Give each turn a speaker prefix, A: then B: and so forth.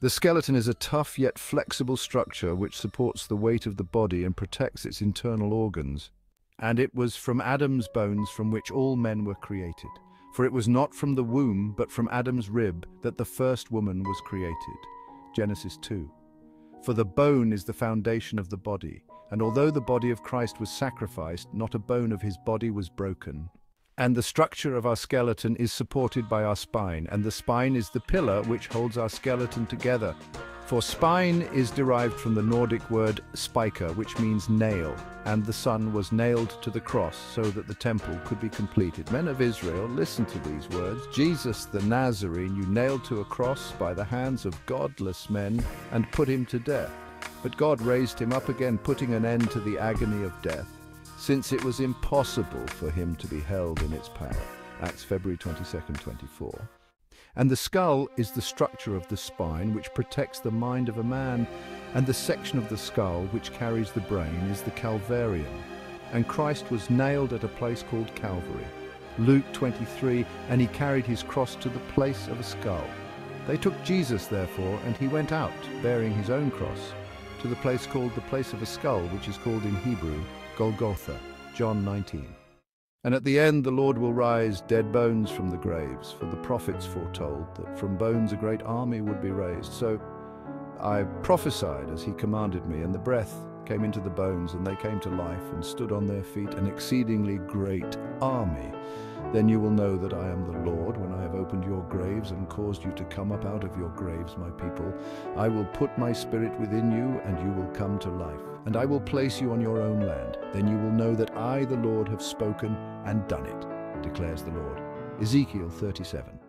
A: The skeleton is a tough yet flexible structure which supports the weight of the body and protects its internal organs. And it was from Adam's bones from which all men were created. For it was not from the womb, but from Adam's rib, that the first woman was created. Genesis 2. For the bone is the foundation of the body, and although the body of Christ was sacrificed, not a bone of his body was broken. And the structure of our skeleton is supported by our spine, and the spine is the pillar which holds our skeleton together. For spine is derived from the Nordic word spiker, which means nail, and the Son was nailed to the cross so that the temple could be completed. Men of Israel, listen to these words. Jesus the Nazarene you nailed to a cross by the hands of godless men and put him to death. But God raised him up again, putting an end to the agony of death, since it was impossible for him to be held in its power. Acts February 22nd, 24. And the skull is the structure of the spine which protects the mind of a man, and the section of the skull which carries the brain is the calvarium. And Christ was nailed at a place called Calvary. Luke 23, and he carried his cross to the place of a skull. They took Jesus, therefore, and he went out, bearing his own cross, to the place called the place of a skull, which is called in Hebrew, Golgotha. John 19. And at the end the Lord will rise dead bones from the graves, for the prophets foretold that from bones a great army would be raised. So I prophesied as he commanded me, and the breath came into the bones, and they came to life and stood on their feet, an exceedingly great army. Then you will know that I am the Lord, when I have opened your graves and caused you to come up out of your graves, my people. I will put my spirit within you, and you will come to life. And I will place you on your own land. Then you will know that I, the Lord, have spoken and done it, declares the Lord. Ezekiel 37.